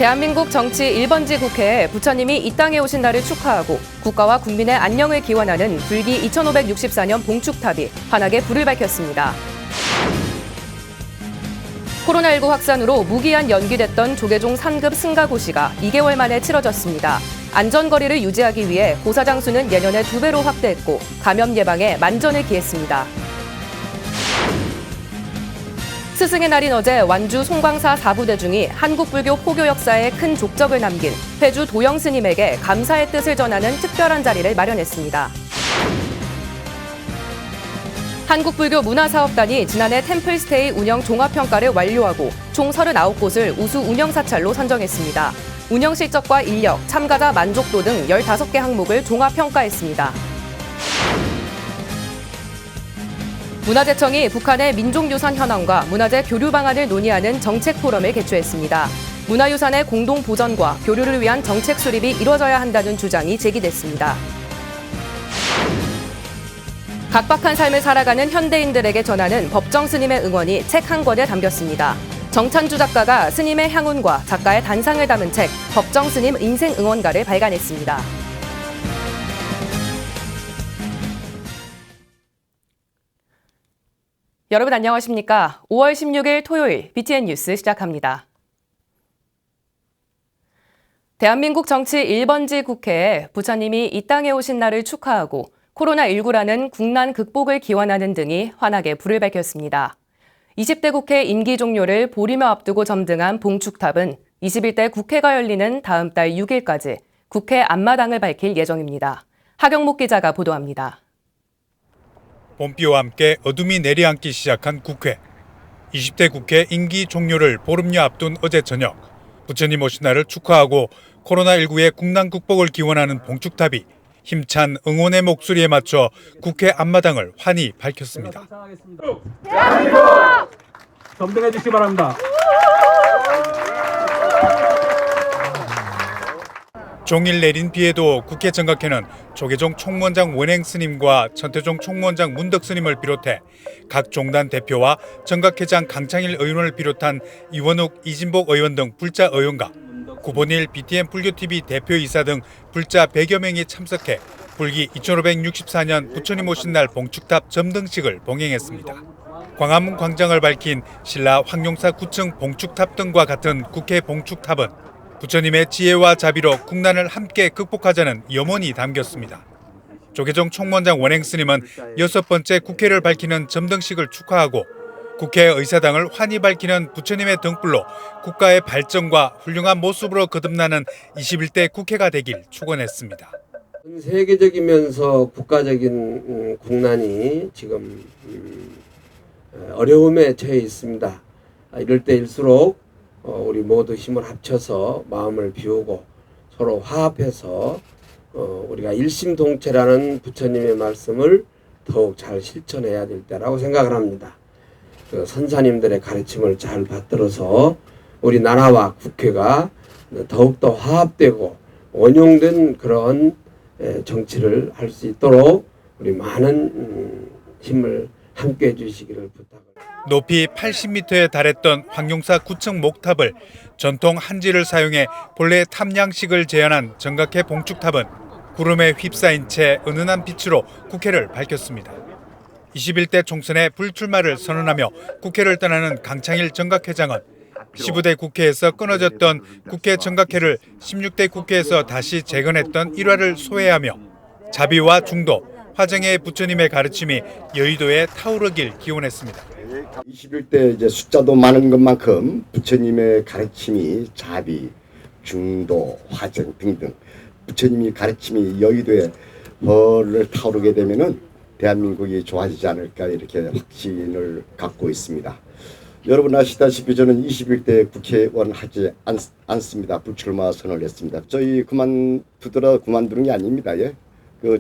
대한민국 정치 1번지 국회에 부처님이 이 땅에 오신 날을 축하하고 국가와 국민의 안녕을 기원하는 불기 2564년 봉축탑이 환하게 불을 밝혔습니다. 코로나19 확산으로 무기한 연기됐던 조계종 상급 승가고시가 2개월 만에 치러졌습니다. 안전거리를 유지하기 위해 고사장 수는 내년에 2배로 확대했고 감염 예방에 만전을 기했습니다. 스승의 날인 어제 완주 송광사 4부대 중이 한국불교 포교 역사에 큰 족적을 남긴 회주 도영 스님에게 감사의 뜻을 전하는 특별한 자리를 마련했습니다. 한국불교 문화사업단이 지난해 템플스테이 운영 종합평가를 완료하고 총 39곳을 우수 운영사찰로 선정했습니다. 운영 실적과 인력, 참가자 만족도 등 15개 항목을 종합평가했습니다. 문화재청이 북한의 민족유산 현황과 문화재 교류 방안을 논의하는 정책 포럼을 개최했습니다. 문화유산의 공동 보전과 교류를 위한 정책 수립이 이뤄져야 한다는 주장이 제기됐습니다. 각박한 삶을 살아가는 현대인들에게 전하는 법정 스님의 응원이 책 한 권에 담겼습니다. 정찬주 작가가 스님의 향운과 작가의 단상을 담은 책 법정 스님 인생 응원가를 발간했습니다. 여러분 안녕하십니까? 5월 16일 토요일 BTN 뉴스 시작합니다. 대한민국 정치 1번지 국회에 부처님이 이 땅에 오신 날을 축하하고 코로나19라는 국난 극복을 기원하는 등이 환하게 불을 밝혔습니다. 20대 국회 임기 종료를 보리며 앞두고 점등한 봉축탑은 21대 국회가 열리는 다음 달 6일까지 국회 앞마당을 밝힐 예정입니다. 하경목 기자가 보도합니다. 봄비와 함께 어둠이 내려앉기 시작한 국회. 20대 국회 임기 종료를 보름여 앞둔 어제 저녁, 부처님 오신 날을 축하하고 코로나19의 국난 극복을 기원하는 봉축탑이 힘찬 응원의 목소리에 맞춰 국회 앞마당을 환히 밝혔습니다. 대한민국! 점등해 주시기 바랍니다. 종일 내린 비에도 국회 정각회는 조계종 총무원장 원행 스님과 천태종 총무원장 문덕 스님을 비롯해 각 종단 대표와 정각회장 강창일 의원을 비롯한 이원욱, 이진복 의원 등 불자 의원과 구본일 BTN 불교TV 대표이사 등 불자 100여 명이 참석해 불기 2564년 부처님 오신 날 봉축탑 점등식을 봉행했습니다. 광화문 광장을 밝힌 신라 황룡사 9층 봉축탑 등과 같은 국회 봉축탑은 부처님의 지혜와 자비로 국난을 함께 극복하자는 염원이 담겼습니다. 조계종 총무원장 원행 스님은 6번째 국회를 밝히는 점등식을 축하하고 국회 의사당을 환히 밝히는 부처님의 등불로 국가의 발전과 훌륭한 모습으로 거듭나는 21대 국회가 되길 축원했습니다. 세계적이면서 국가적인 국난이 지금 어려움에 처해 있습니다. 이럴 때일수록 우리 모두 힘을 합쳐서 마음을 비우고 서로 화합해서 우리가 일심동체라는 부처님의 말씀을 더욱 잘 실천해야 될 때라고 생각을 합니다. 그 선사님들의 가르침을 잘 받들어서 우리 나라와 국회가 더욱더 화합되고 원용된 그런 정치를 할 수 있도록 우리 많은 힘을 함께 해주시기를 부탁을. 높이 80m에 달했던 황룡사 9층 목탑을 전통 한지를 사용해 본래 탑양식을 재현한 정각회 봉축탑은 구름에 휩싸인 채 은은한 빛으로 국회를 밝혔습니다. 21대 총선에 불출마를 선언하며 국회를 떠나는 강창일 정각회장은 15대 국회에서 끊어졌던 국회 정각회를 16대 국회에서 다시 재건했던 일화를 소회하며 자비와 중도, 화정의 부처님의 가르침이 여의도에 타오르길 기원했습니다. 21대 이제 숫자도 많은 것만큼 부처님의 가르침이 자비, 중도, 화정 등등 부처님이 가르침이 여의도에 벌을 타오르게 되면은 대한민국이 좋아지지 않을까 이렇게 확신을 갖고 있습니다. 여러분 아시다시피 저는 21대 국회의원 하지 않습니다. 불출마 선언을 했습니다. 저희 그만두는 게 아닙니다. 예.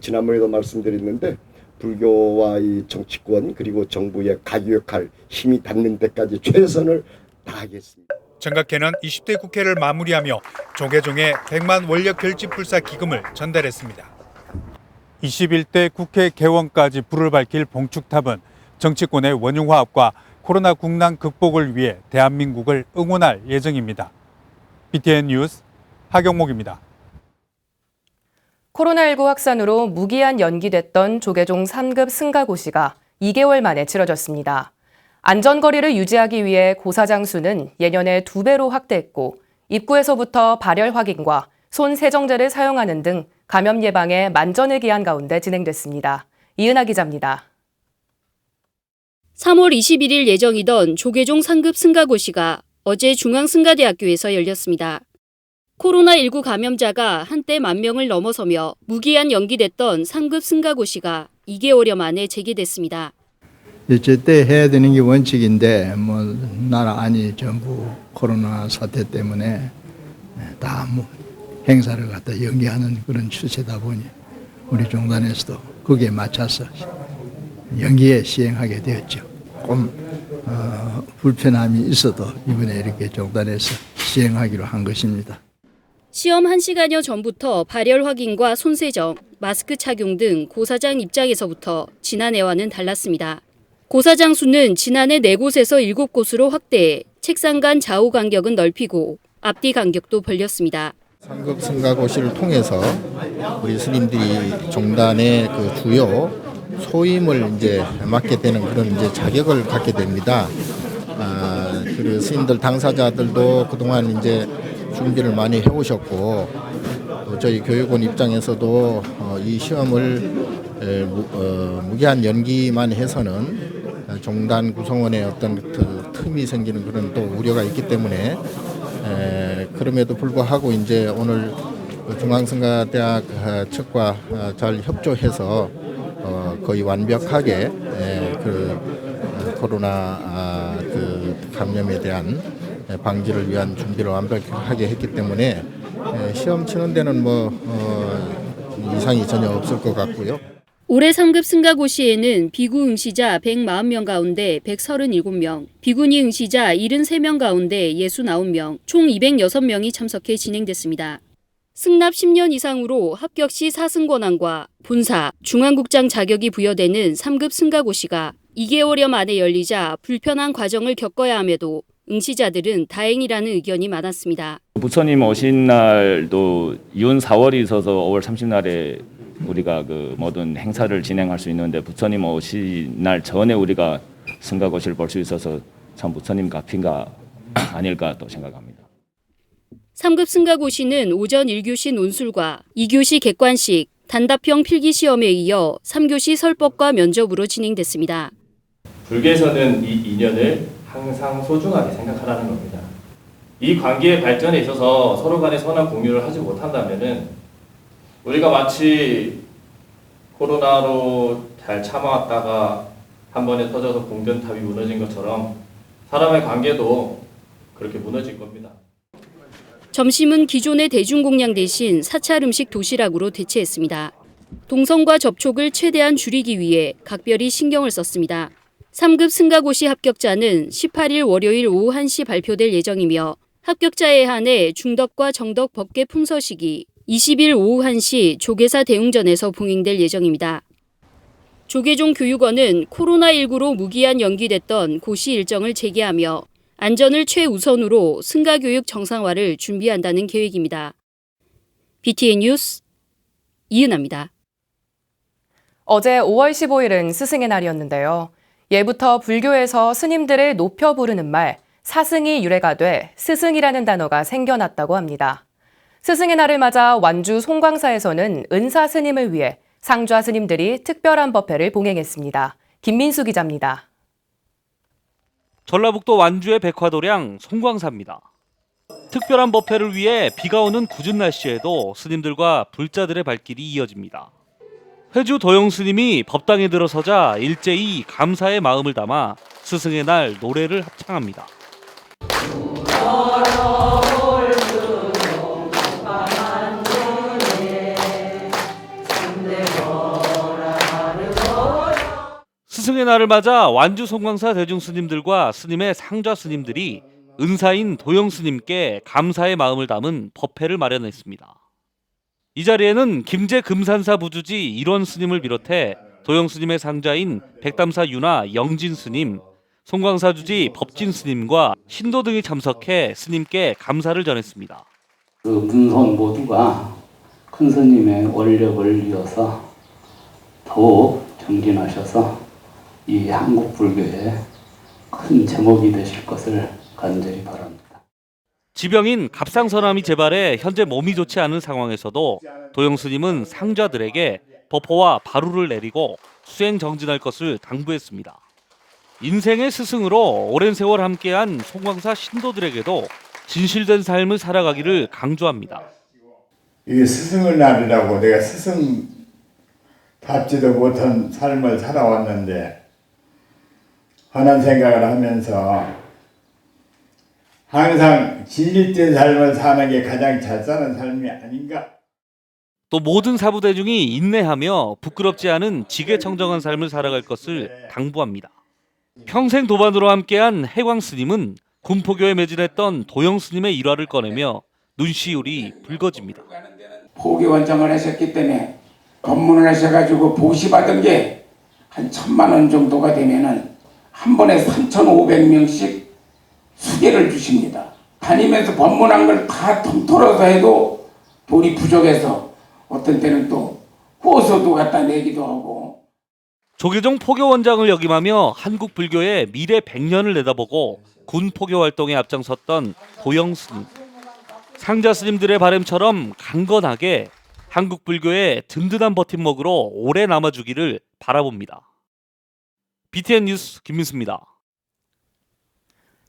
지난번에도 말씀드렸는데 불교와 이 정치권 그리고 정부의 가교역할 힘이 닿는 데까지 최선을 다하겠습니다. 정각회는 20대 국회를 마무리하며 조계종의 100만 원력 결집 불사 기금을 전달했습니다. 21대 국회 개원까지 불을 밝힐 봉축탑은 정치권의 원흉화합과 코로나 국난 극복을 위해 대한민국을 응원할 예정입니다. BTN 뉴스 하경목입니다. 코로나19 확산으로 무기한 연기됐던 조계종 3급 승가고시가 2개월 만에 치러졌습니다. 안전거리를 유지하기 위해 고사장 수는 예년의 2배로 확대했고 입구에서부터 발열 확인과 손 세정제를 사용하는 등 감염 예방에 만전을 기한 가운데 진행됐습니다. 이은하 기자입니다. 3월 21일 예정이던 조계종 상급 승가고시가 어제 중앙승가대학교에서 열렸습니다. 코로나19 감염자가 한때 10,000명을 넘어서며 무기한 연기됐던 상급 승가고시가 2개월여 만에 재개됐습니다. 제때 해야 되는 게 원칙인데 나라 안이 전부 코로나 사태 때문에 다 행사를 갖다 연기하는 그런 추세다 보니 우리 종단에서도 거기에 맞춰서 연기에 시행하게 되었죠. 좀 불편함이 있어도 이번에 이렇게 종단에서 시행하기로 한 것입니다. 시험 1시간여 전부터 발열 확인과 손세정, 마스크 착용 등 고사장 입장에서부터 지난해와는 달랐습니다. 고사장 수는 지난해 4곳에서 7곳으로 확대해 책상 간 좌우 간격은 넓히고 앞뒤 간격도 벌렸습니다. 상급 승가고시를 통해서 우리 스님들이 종단의 그 주요 소임을 이제 맡게 되는 그런 이제 자격을 갖게 됩니다. 그 스님들 당사자들도 그동안 이제 준비를 많이 해오셨고 또 저희 교육원 입장에서도 이 시험을 무기한 연기만 해서는 종단 구성원의 어떤 그 틈이 생기는 그런 또 우려가 있기 때문에 그럼에도 불구하고 이제 오늘 중앙승가대학 측과 잘 협조해서 거의 완벽하게 그 코로나 그 감염에 대한 방지를 위한 준비를 완벽하게 했기 때문에 시험 치는 데는 이상이 전혀 없을 것 같고요. 올해 3급 승가고시에는 비구 응시자 140명 가운데 137명, 비구니 응시자 73명 가운데 69명, 총 206명이 참석해 진행됐습니다. 승납 10년 이상으로 합격 시 4승 권한과 본사, 중앙국장 자격이 부여되는 3급 승가고시가 2개월여 만에 열리자 불편한 과정을 겪어야 함에도 응시자들은 다행이라는 의견이 많았습니다. 부처님 오신 날도 이혼 4월이 있어서 5월 30날에 우리가 그 모든 행사를 진행할 수 있는데 부처님 오신 날 전에 우리가 승가고시를 볼 수 있어서 참 부처님 값인가 아닐까 또 생각합니다. 3급 승가고시는 오전 1교시 논술과 2교시 객관식, 단답형 필기시험에 이어 3교시 설법과 면접으로 진행됐습니다. 불교에서는 이 인연을 항상 소중하게 생각하라는 겁니다. 이 관계의 발전에 있어서 서로 간에 선한 공유를 하지 못한다면은 우리가 마치 코로나로 잘 참아왔다가 한 번에 터져서 공든탑이 무너진 것처럼 사람의 관계도 그렇게 무너질 겁니다. 점심은 기존의 대중공양 대신 사찰 음식 도시락으로 대체했습니다. 동성과 접촉을 최대한 줄이기 위해 각별히 신경을 썼습니다. 3급 승가고시 합격자는 18일 월요일 오후 1시 발표될 예정이며 합격자에 한해 중덕과 정덕 법계 품서식이 20일 오후 1시 조계사 대웅전에서 봉행될 예정입니다. 조계종 교육원은 코로나19로 무기한 연기됐던 고시 일정을 재개하며 안전을 최우선으로 승가교육 정상화를 준비한다는 계획입니다. BTN 뉴스 이은하입니다. 어제 5월 15일은 스승의 날이었는데요. 예부터 불교에서 스님들을 높여 부르는 말 사승이 유래가 돼 스승이라는 단어가 생겨났다고 합니다. 스승의 날을 맞아 완주 송광사에서는 은사 스님을 위해 상좌 스님들이 특별한 법회를 봉행했습니다. 김민수 기자입니다. 전라북도 완주의 백화도량 송광사입니다. 특별한 법회를 위해 비가 오는 궂은 날씨에도 스님들과 불자들의 발길이 이어집니다. 회주 도영 스님이 법당에 들어서자 일제히 감사의 마음을 담아 스승의 날 노래를 합창합니다. 스승의 날을 맞아 완주 송광사 대중스님들과 스님의 상좌 스님들이 은사인 도영 스님께 감사의 마음을 담은 법회를 마련했습니다. 이 자리에는 김제 금산사 부주지 일원 스님을 비롯해 도영 스님의 상좌인 백담사 유나 영진 스님, 송광사 주지 법진 스님과 신도 등이 참석해 스님께 감사를 전했습니다. 그 문손 모두가 큰 스님의 원력을 이어서 더욱 정진하셔서 이 한국 불교에 큰 제목이 되실 것을 간절히 바랍니다. 지병인 갑상선암이 재발해 현재 몸이 좋지 않은 상황에서도 도영 스님은 상좌들에게 법호와 바루를 내리고 수행 정진할 것을 당부했습니다. 인생의 스승으로 오랜 세월 함께한 송광사 신도들에게도 진실된 삶을 살아가기를 강조합니다. 이 스승을 나르라고 내가 스승답지도 못한 삶을 살아왔는데 환한 생각을 하면서 항상 진리된 삶을 사는 게 가장 잘 사는 삶이 아닌가. 또 모든 사부대중이 인내하며 부끄럽지 않은 지게청정한 삶을 살아갈 것을 당부합니다. 평생 도반으로 함께한 해광 스님은 군포교에 매진했던 도영 스님의 일화를 꺼내며 눈시울이 붉어집니다. 포교 원장을 하셨기 때문에 법문을 하셔가지고 보시받은 게 한 1,000만 원 정도가 되면은 한 번에 3,500명씩 수계를 주십니다. 다니면서 법문한 걸 다 통틀어서 해도 돈이 부족해서 어떤 때는 또 호소도 갖다 내기도 하고. 조계종 포교 원장을 역임하며 한국 불교의 미래 100년을 내다보고 군 포교 활동에 앞장섰던 도영 스님. 상자 스님들의 바람처럼 강건하게 한국 불교의 든든한 버팀목으로 오래 남아주기를 바라봅니다. BTN 뉴스 김민수입니다.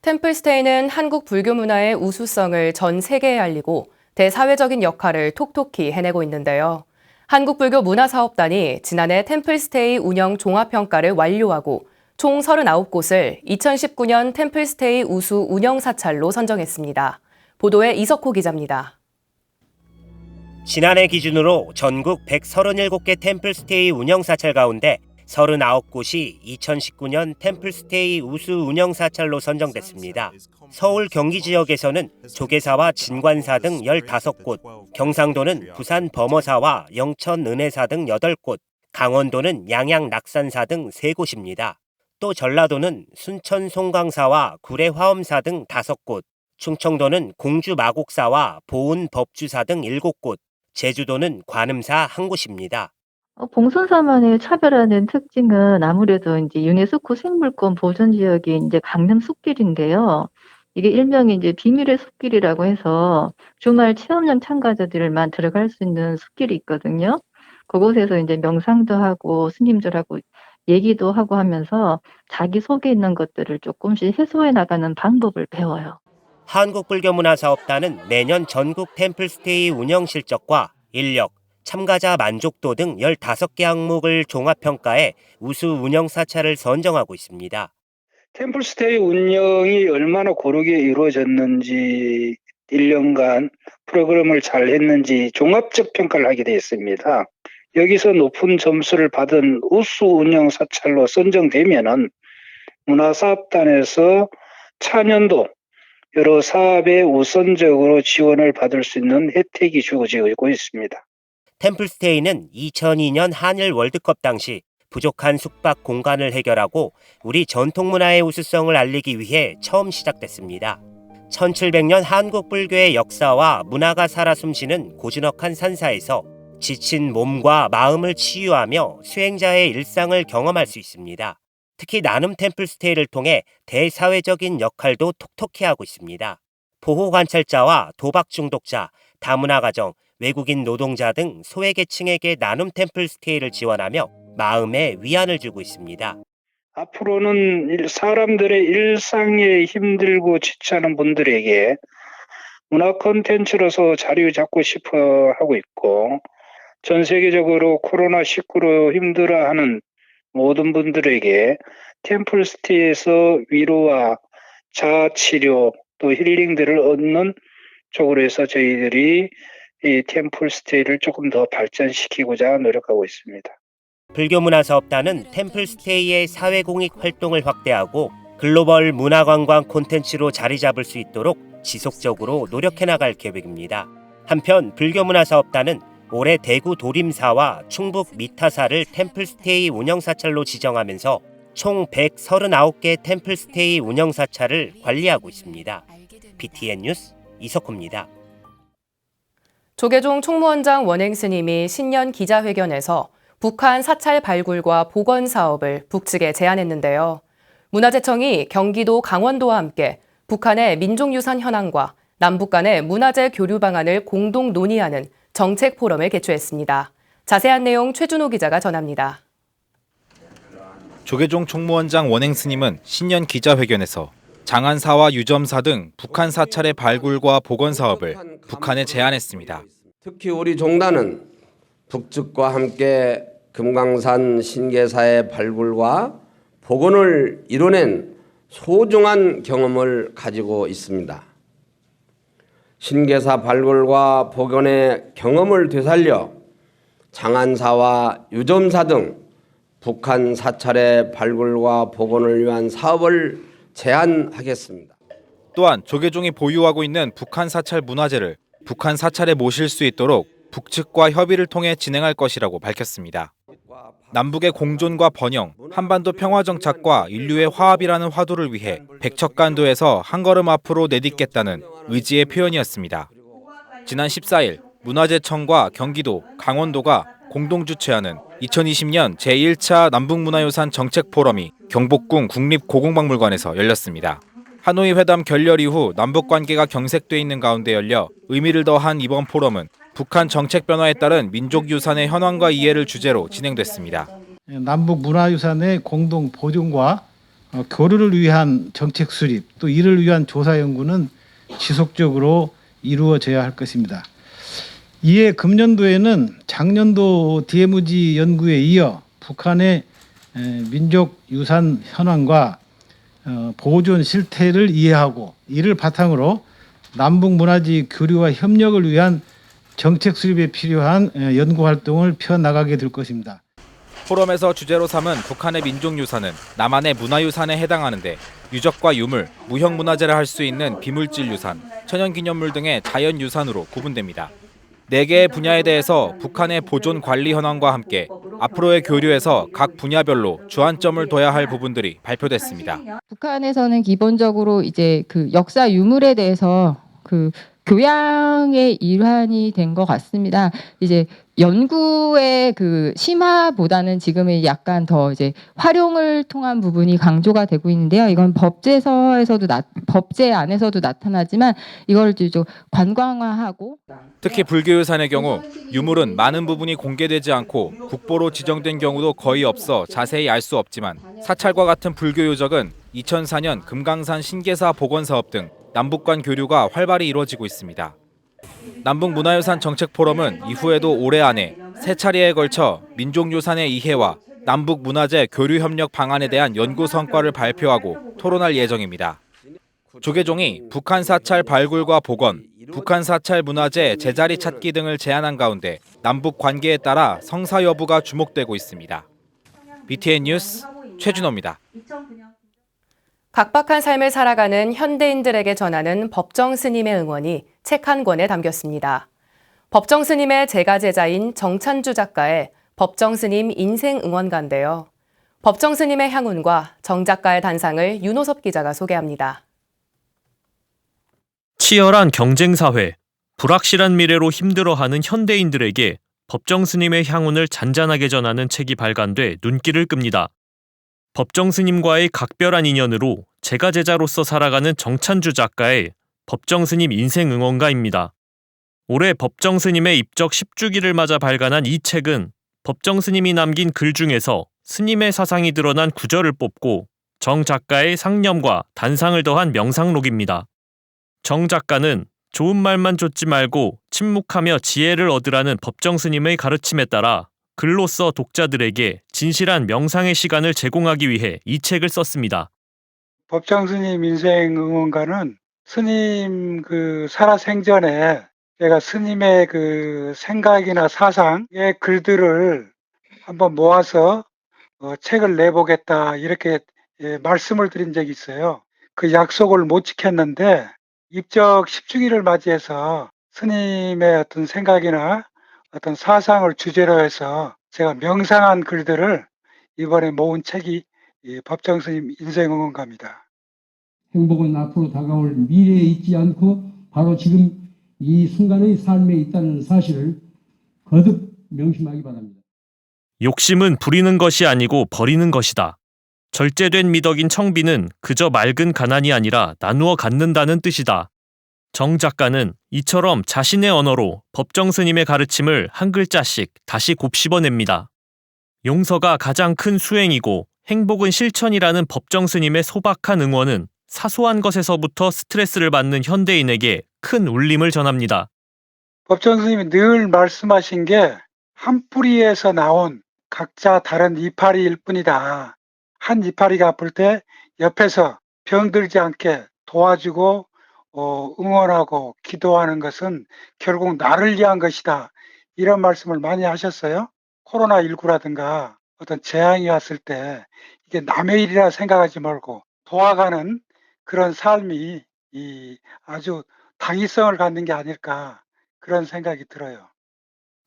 템플스테이는 한국 불교 문화의 우수성을 전 세계에 알리고 대사회적인 역할을 톡톡히 해내고 있는데요. 한국불교문화사업단이 지난해 템플스테이 운영 종합평가를 완료하고 총 39곳을 2019년 템플스테이 우수 운영사찰로 선정했습니다. 보도에 이석호 기자입니다. 지난해 기준으로 전국 137개 템플스테이 운영사찰 가운데 39곳이 2019년 템플스테이 우수 운영사찰로 선정됐습니다. 서울 경기 지역에서는 조계사와 진관사 등 15곳, 경상도는 부산 범어사와 영천 은혜사 등 8곳, 강원도는 양양 낙산사 등 3곳입니다. 또 전라도는 순천 송광사와 구례 화엄사 등 5곳, 충청도는 공주 마곡사와 보은 법주사 등 7곳, 제주도는 관음사 1곳입니다. 봉선사만의 차별화된 특징은 아무래도 이제 유네스코 생물권 보존 지역이 이제 강릉 숲길인데요. 이게 일명의 이제 비밀의 숲길이라고 해서 주말 체험형 참가자들만 들어갈 수 있는 숲길이 있거든요. 그곳에서 이제 명상도 하고 스님들하고 얘기도 하고 하면서 자기 속에 있는 것들을 조금씩 해소해 나가는 방법을 배워요. 한국불교문화사업단은 매년 전국 템플스테이 운영 실적과 인력, 참가자 만족도 등 15개 항목을 종합평가해 우수 운영사찰을 선정하고 있습니다. 템플스테이 운영이 얼마나 고르게 이루어졌는지 1년간 프로그램을 잘 했는지 종합적 평가를 하게 되어 있습니다. 여기서 높은 점수를 받은 우수 운영사찰로 선정되면은 문화사업단에서 차년도 여러 사업에 우선적으로 지원을 받을 수 있는 혜택이 주어지고 있습니다. 템플스테이는 2002년 한일 월드컵 당시 부족한 숙박 공간을 해결하고 우리 전통문화의 우수성을 알리기 위해 처음 시작됐습니다. 1700년 한국 불교의 역사와 문화가 살아 숨쉬는 고즈넉한 산사에서 지친 몸과 마음을 치유하며 수행자의 일상을 경험할 수 있습니다. 특히 나눔 템플스테이를 통해 대사회적인 역할도 톡톡히 하고 있습니다. 보호관찰자와 도박 중독자, 다문화가정, 외국인 노동자 등 소외계층에게 나눔 템플스테이를 지원하며 마음에 위안을 주고 있습니다. 앞으로는 사람들의 일상에 힘들고 지치는 분들에게 문화 콘텐츠로서 자리 잡고 싶어 하고 있고 전 세계적으로 코로나19로 힘들어하는 모든 분들에게 템플스테이에서 위로와 자아치료 또 힐링들을 얻는 쪽으로 해서 저희들이 이 템플스테이를 조금 더 발전시키고자 노력하고 있습니다. 불교문화사업단은 템플스테이의 사회공익 활동을 확대하고 글로벌 문화관광 콘텐츠로 자리 잡을 수 있도록 지속적으로 노력해 나갈 계획입니다. 한편 불교문화사업단은 올해 대구 도림사와 충북 미타사를 템플스테이 운영사찰로 지정하면서 총 139개 템플스테이 운영사찰을 관리하고 있습니다. BTN 뉴스 이석호입니다. 조계종 총무원장 원행 스님이 신년 기자회견에서 북한 사찰 발굴과 복원 사업을 북측에 제안했는데요. 문화재청이 경기도 강원도와 함께 북한의 민족유산 현황과 남북 간의 문화재 교류 방안을 공동 논의하는 정책 포럼을 개최했습니다. 자세한 내용 최준호 기자가 전합니다. 조계종 총무원장 원행 스님은 신년 기자회견에서 장안사와 유점사 등 북한 사찰의 발굴과 복원 사업을 북한에 제안했습니다. 특히 우리 종단은 북측과 함께 금강산 신계사의 발굴과 복원을 이뤄낸 소중한 경험을 가지고 있습니다. 신계사 발굴과 복원의 경험을 되살려 장안사와 유점사 등 북한 사찰의 발굴과 복원을 위한 사업을 제안하겠습니다. 또한 조계종이 보유하고 있는 북한 사찰 문화재를 북한 사찰에 모실 수 있도록 북측과 협의를 통해 진행할 것이라고 밝혔습니다. 남북의 공존과 번영, 한반도 평화정착과 인류의 화합이라는 화두를 위해 백척간도에서 한 걸음 앞으로 내딛겠다는 의지의 표현이었습니다. 지난 14일 문화재청과 경기도, 강원도가 공동 주최하는 2020년 제1차 남북문화유산 정책포럼이 경복궁 국립고궁박물관에서 열렸습니다. 하노이 회담 결렬 이후 남북관계가 경색돼 있는 가운데 열려 의미를 더한 이번 포럼은 북한 정책 변화에 따른 민족유산의 현황과 이해를 주제로 진행됐습니다. 남북 문화유산의 공동 보존과 교류를 위한 정책 수립, 또 이를 위한 조사 연구는 지속적으로 이루어져야 할 것입니다. 이에 금년도에는 작년도 DMZ 연구에 이어 북한의 민족유산 현황과 보존 실태를 이해하고 이를 바탕으로 남북 문화재 교류와 협력을 위한 정책 수립에 필요한 연구 활동을 펴나가게 될 것입니다. 포럼에서 주제로 삼은 북한의 민족유산은 남한의 문화유산에 해당하는데 유적과 유물, 무형문화재라 할 수 있는 비물질 유산, 천연기념물 등의 자연유산으로 구분됩니다. 4개의 분야에 대해서 북한의 보존 관리 현황과 함께 앞으로의 교류에서 각 분야별로 주안점을 둬야 할 부분들이 발표됐습니다. 북한에서는 기본적으로 이제 그 역사 유물에 대해서 그 교양의 일환이 된 것 같습니다. 이제 연구의 그 심화보다는 지금은 약간 더 이제 활용을 통한 부분이 강조가 되고 있는데요. 이건 법제서에서도 법제 안에서도 나타나지만 이걸 좀 관광화하고 특히 불교유산의 경우 유물은 많은 부분이 공개되지 않고 국보로 지정된 경우도 거의 없어 자세히 알 수 없지만 사찰과 같은 불교 유적은 2004년 금강산 신계사 복원 사업 등 남북 간 교류가 활발히 이루어지고 있습니다. 남북문화유산 정책포럼은 이후에도 올해 안에 3차례에 걸쳐 민족유산의 이해와 남북문화재 교류협력 방안에 대한 연구 성과를 발표하고 토론할 예정입니다. 조계종이 북한 사찰 발굴과 복원, 북한 사찰 문화재 제자리 찾기 등을 제안한 가운데 남북 관계에 따라 성사 여부가 주목되고 있습니다. BTN 뉴스 최준호입니다. 각박한 삶을 살아가는 현대인들에게 전하는 법정 스님의 응원이 책 한 권에 담겼습니다. 법정 스님의 제가제자인 정찬주 작가의 법정 스님 인생 응원가인데요. 법정 스님의 향운과 정 작가의 단상을 윤호섭 기자가 소개합니다. 치열한 경쟁사회, 불확실한 미래로 힘들어하는 현대인들에게 법정 스님의 향운을 잔잔하게 전하는 책이 발간돼 눈길을 끕니다. 법정 스님과의 각별한 인연으로 제가제자로서 살아가는 정찬주 작가의 법정 스님 인생 응원가입니다. 올해 법정 스님의 입적 10주기를 맞아 발간한 이 책은 법정 스님이 남긴 글 중에서 스님의 사상이 드러난 구절을 뽑고 정 작가의 상념과 단상을 더한 명상록입니다. 정 작가는 좋은 말만 좇지 말고 침묵하며 지혜를 얻으라는 법정 스님의 가르침에 따라 글로써 독자들에게 진실한 명상의 시간을 제공하기 위해 이 책을 썼습니다. 법정 스님 인생 응원가는 스님 그 살아생전에 제가 스님의 그 생각이나 사상의 글들을 한번 모아서 책을 내보겠다 이렇게 말씀을 드린 적이 있어요. 그 약속을 못 지켰는데 입적 10주기를 맞이해서 스님의 어떤 생각이나 어떤 사상을 주제로 해서 제가 명상한 글들을 이번에 모은 책이 법정 스님 인생 응원가입니다. 행복은 앞으로 다가올 미래에 있지 않고 바로 지금 이 순간의 삶에 있다는 사실을 거듭 명심하기 바랍니다. 욕심은 부리는 것이 아니고 버리는 것이다. 절제된 미덕인 청비는 그저 맑은 가난이 아니라 나누어 갖는다는 뜻이다. 정 작가는 이처럼 자신의 언어로 법정 스님의 가르침을 한 글자씩 다시 곱씹어냅니다. 용서가 가장 큰 수행이고 행복은 실천이라는 법정 스님의 소박한 응원은 사소한 것에서부터 스트레스를 받는 현대인에게 큰 울림을 전합니다. 법정 스님이 늘 말씀하신 게 한 뿌리에서 나온 각자 다른 이파리일 뿐이다. 한 이파리가 아플 때 옆에서 병들지 않게 도와주고 응원하고 기도하는 것은 결국 나를 위한 것이다. 이런 말씀을 많이 하셨어요. 코로나19라든가 어떤 재앙이 왔을 때 이게 남의 일이라 생각하지 말고 도와가는 그런 삶이 아주 당위성을 갖는 게 아닐까 그런 생각이 들어요.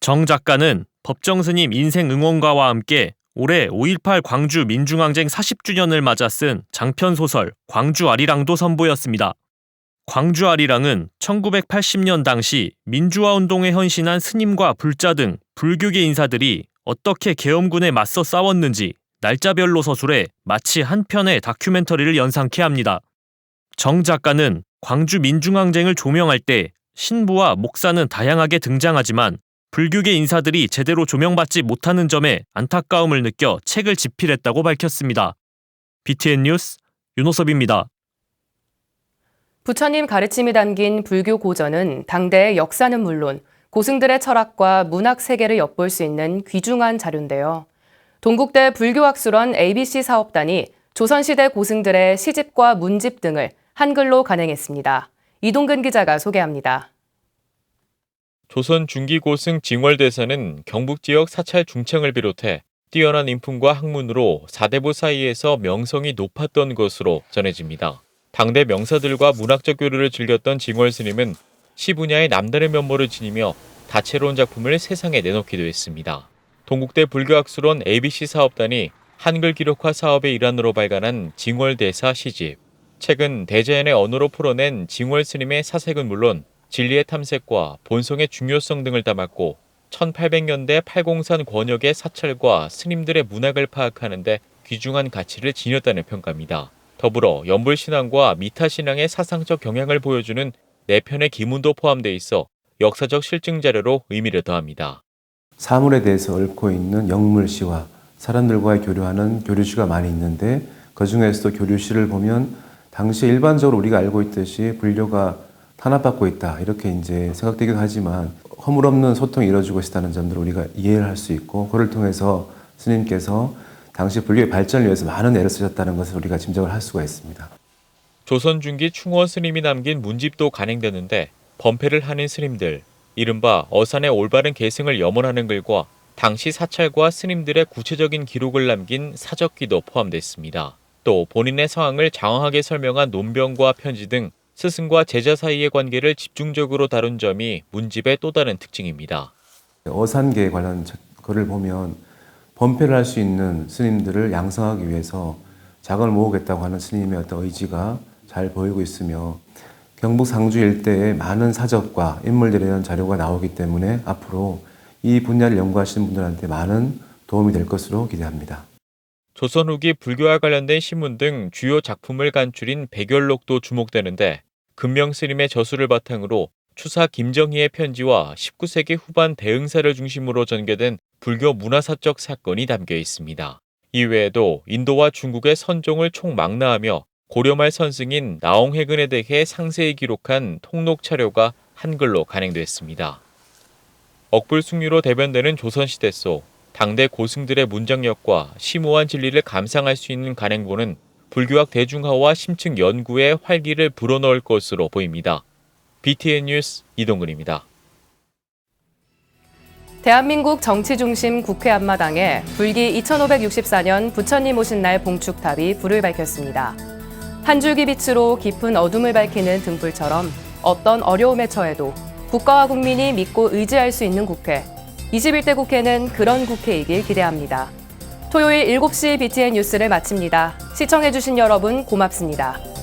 정 작가는 법정 스님 인생 응원가와 함께 올해 5.18 광주 민중항쟁 40주년을 맞아 쓴 장편 소설 광주 아리랑도 선보였습니다. 광주 아리랑은 1980년 당시 민주화 운동에 헌신한 스님과 불자 등 불교계 인사들이 어떻게 계엄군에 맞서 싸웠는지 날짜별로 서술해 마치 한 편의 다큐멘터리를 연상케 합니다. 정 작가는 광주 민중항쟁을 조명할 때 신부와 목사는 다양하게 등장하지만 불교계 인사들이 제대로 조명받지 못하는 점에 안타까움을 느껴 책을 집필했다고 밝혔습니다. BTN 뉴스 윤호섭입니다. 부처님 가르침이 담긴 불교 고전은 당대의 역사는 물론 고승들의 철학과 문학 세계를 엿볼 수 있는 귀중한 자료인데요. 동국대 불교학술원 ABC 사업단이 조선시대 고승들의 시집과 문집 등을 한글로 간행했습니다. 이동근 기자가 소개합니다. 조선 중기 고승 징월대사는 경북 지역 사찰 중창을 비롯해 뛰어난 인품과 학문으로 사대부 사이에서 명성이 높았던 것으로 전해집니다. 당대 명사들과 문학적 교류를 즐겼던 징월 스님은 시 분야의 남다른 면모를 지니며 다채로운 작품을 세상에 내놓기도 했습니다. 동국대 불교학술원 ABC 사업단이 한글 기록화 사업의 일환으로 발간한 징월대사 시집. 책은 대자연의 언어로 풀어낸 징월 스님의 사색은 물론 진리의 탐색과 본성의 중요성 등을 담았고 1800년대 팔공산 권역의 사찰과 스님들의 문학을 파악하는 데 귀중한 가치를 지녔다는 평가입니다. 더불어 연불신앙과 미타신앙의 사상적 경향을 보여주는 4편의 기문도 포함되어 있어 역사적 실증 자료로 의미를 더합니다. 사물에 대해서 얽고 있는 영물시와 사람들과의 교류하는 교류시가 많이 있는데 그중에서도 교류시를 보면 당시 일반적으로 우리가 알고 있듯이 불교가 탄압받고 있다 이렇게 이제 생각되기도 하지만 허물없는 소통이 이루어지고 있다는 점들을 우리가 이해를 할 수 있고 그를 통해서 스님께서 당시 불교의 발전을 위해서 많은 애를 쓰셨다는 것을 우리가 짐작을 할 수가 있습니다. 조선 중기 충원 스님이 남긴 문집도 간행되는데 범패를 하는 스님들, 이른바 어산의 올바른 계승을 염원하는 글과 당시 사찰과 스님들의 구체적인 기록을 남긴 사적기도 포함됐습니다. 또 본인의 상황을 장황하게 설명한 논병과 편지 등 스승과 제자 사이의 관계를 집중적으로 다룬 점이 문집의 또 다른 특징입니다. 어산계에 관한 글을 보면 범패를 할 수 있는 스님들을 양성하기 위해서 자금을 모으겠다고 하는 스님의 어떤 의지가 잘 보이고 있으며 경북 상주 일대에 많은 사적과 인물들에 대한 자료가 나오기 때문에 앞으로 이 분야를 연구하시는 분들한테 많은 도움이 될 것으로 기대합니다. 조선 후기 불교와 관련된 신문 등 주요 작품을 간추린 백열록도 주목되는데 금명 스님의 저수를 바탕으로 추사 김정희의 편지와 19세기 후반 대응사를 중심으로 전개된 불교 문화사적 사건이 담겨 있습니다. 이외에도 인도와 중국의 선종을 총망라하며 고려말 선승인 나홍해근에 대해 상세히 기록한 통록차료가 한글로 간행됐습니다. 억불숭유로 대변되는 조선시대 속 당대 고승들의 문장력과 심오한 진리를 감상할 수 있는 간행본은 불교학 대중화와 심층 연구에 활기를 불어넣을 것으로 보입니다. BTN 뉴스 이동근입니다. 대한민국 정치중심 국회 앞마당에 불기 2564년 부처님 오신 날 봉축탑이 불을 밝혔습니다. 한 줄기 빛으로 깊은 어둠을 밝히는 등불처럼 어떤 어려움에 처해도 국가와 국민이 믿고 의지할 수 있는 국회. 21대 국회는 그런 국회이길 기대합니다. 토요일 7시 BTN 뉴스를 마칩니다. 시청해주신 여러분 고맙습니다.